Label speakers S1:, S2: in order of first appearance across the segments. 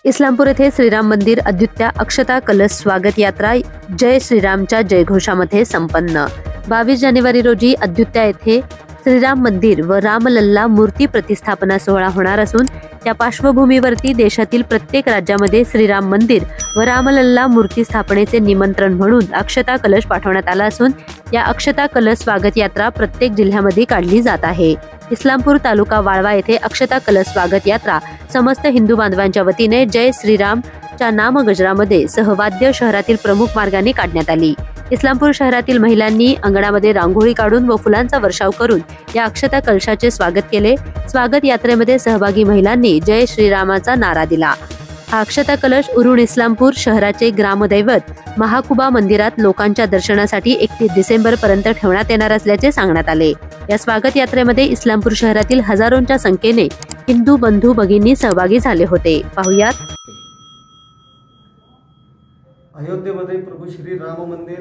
S1: इस्लामपूर येथे श्रीराम मंदिर अद्युत्या अक्षता कलश स्वागत यात्रा जय श्रीरामच्या जयघोषामध्ये संपन्न। 22 जानेवारी रोजी अद्युत्या येथे श्रीराम मंदिर व रामलल्ला मूर्ती प्रतिष्ठापना सोहळा होणार असून त्या पार्श्वभूमीवरती देशातील प्रत्येक राज्यामध्ये श्रीराम मंदिर व रामलल्ला मूर्ती स्थापनेचे निमंत्रण म्हणून अक्षता कलश पाठवण्यात आला असून या अक्षता कलश स्वागत यात्रा प्रत्येक जिल्ह्यामध्ये काढली जात आहे। इस्लामपूर तालुका वाळवा येथे अक्षता कलश स्वागत यात्रा समस्त हिंदू बांधवांच्या वतीने जय श्रीराम च्या नामगजरामध्ये सहवाद्य शहरातील प्रमुख मार्गाने काढण्यात आली। इस्लामपूर शहरातील महिलांनी अंगणामध्ये रांगोळी काढून व फुलांचा वर्षाव करून या अक्षता कलशाचे स्वागत केले। स्वागत यात्रेमध्ये सहभागी महिलांनी जय श्रीरामाचा नारा दिला। हा अक्षता कलश उरुण इस्लामपूर शहराचे ग्रामदैवत महाकुबा मंदिरात लोकांच्या दर्शनासाठी 31 डिसेंबर पर्यंत ठेवण्यात येणार असल्याचे सांगण्यात आले। या स्वागत यात्रेमध्ये इस्लामपूर शहरातील हजारोंच्या संख्येने हिंदू बंधू भगिनी सहभागी झाले होते। पाहुयात।
S2: अयोध्येमध्ये प्रभू श्री राम मंदिर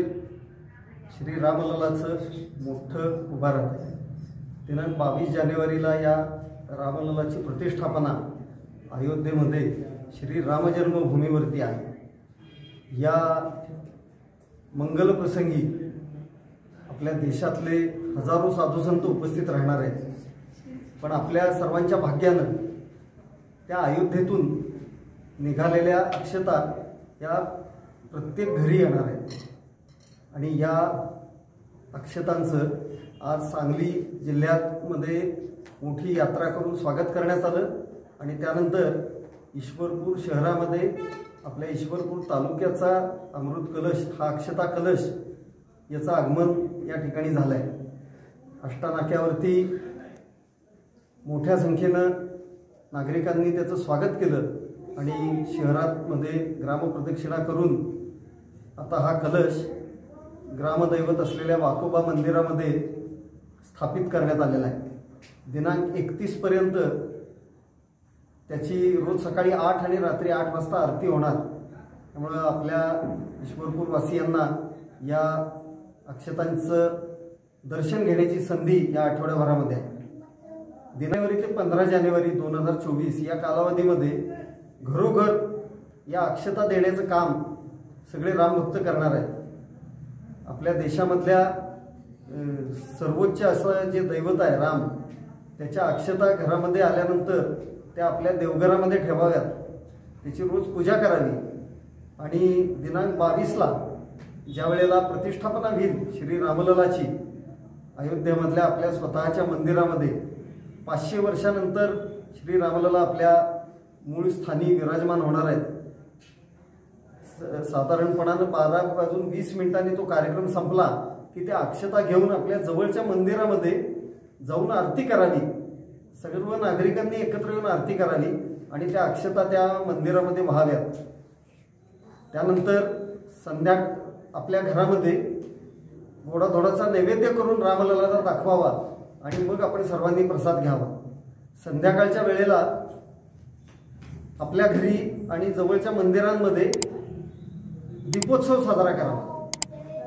S2: श्री रामलल्लाचं मोठं उभारत आहे। दिनांक 22 जानेवारीला या रामलल्लाची प्रतिष्ठापना अयोध्येमध्ये श्री राम जन्मभूमीवरती आहे। या मंगल प्रसंगी आपल्या देशातले हजारो साधू संत उपस्थित राहणार आहेत। पण आपल्या सर्वांच्या भाग्यानं त्या अयोध्येतून निघालेल्या अक्षता या प्रत्येक घरी येणार आहेत आणि या अक्षतांचं आज सांगली जिल्ह्यामध्ये मोठी यात्रा करून स्वागत करण्यात आलं आणि त्यानंतर ईश्वरपूर शहरामध्ये आपल्या ईश्वरपूर तालुक्याचा अमृत कलश हा अक्षता कलश याचं आगमन या ठिकाणी झालं आहे। अष्टानाक्यावरती मोठ्या संख्येनं नागरिकांनी त्याचं स्वागत केलं आणि शहरामध्ये ग्रामप्रदक्षिणा करून आता हा कलश ग्रामदैवत असलेल्या वाकोबा मंदिरामध्ये स्थापित करण्यात आलेला आहे। दिनांक 31 पर्यंत त्याची रोज सकाळी 8 आणि रात्री 8 वाजता आरती होणार। त्यामुळे आपल्या ईश्वरपूर वासियांना या अक्षतांचं दर्शन घेण्याची संधी या आठवड्याभरामध्ये आहे। जानेवारी ते 15 जानेवारी 2024 या कालावधीमध्ये घरोघर या अक्षता देण्याचं काम सगळे रामभक्त करणार आहेत। आपल्या देशामधल्या सर्वोच्च असं जे दैवत आहे राम, त्याच्या अक्षता घरामध्ये आल्यानंतर त्या आपल्या देवघरामध्ये ठेवाव्यात, त्याची रोज पूजा करावी आणि दिनांक 22ला ज्या वेळेला प्रतिष्ठापना होईल श्री रामलल्लाची अयोध्येमधल्या आपल्या स्वतःच्या मंदिरामध्ये 500 वर्षानंतर श्री रामलल्ला आपल्या मूळ स्थानी विराजमान होणार आहेत। साधारणपणाने 12:20 तो कार्यक्रम संपला की त्या अक्षता घेऊन आपल्या जवळच्या मंदिरामध्ये जाऊन आरती करावी। सर्व नागरिकांनी एकत्र येऊन आरती करावी आणि त्या अक्षता त्या मंदिरामध्ये वाहाव्यात। त्यानंतर आपल्या घरामध्ये गोडाधोडाचा नैवेद्य करून रामलल्लाला दाखवावा आणि मग आपण सर्वांनी प्रसाद घ्यावा। संध्याकाळच्या वेळेला आपल्या घरी आणि जवळच्या मंदिरांमध्ये दीपोत्सव साजरा करावा।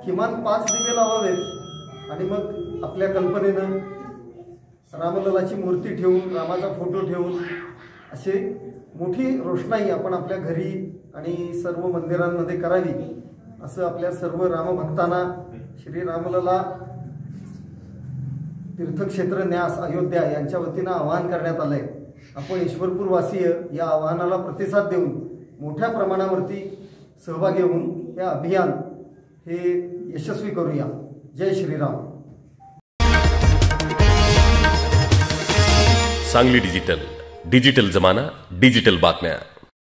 S2: किमान 5 दिवे लावावेत आणि मग आपल्या कल्पनेनं रामलल्लाची मूर्ती ठेवून, रामाचा फोटो ठेवून अशी मोठी रोषणाई आपण आपल्या घरी आणि सर्व मंदिरांमध्ये करावी, असं आपल्या सर्व रामभक्तांना श्री रामलल्ला तीर्थक्षेत्र न्यास अयोध्या यांच्या वतीनं आवाहन करण्यात आलं आहे। आपण ईश्वरपूरवासीय या आवाहनाला प्रतिसाद देऊन मोठ्या प्रमाणावरती सहभागी होऊन हे अभियान हे यशस्वी करूया। जय श्रीराम।
S3: सांगली डिजिटल जमाना, डिजिटल बातम्या।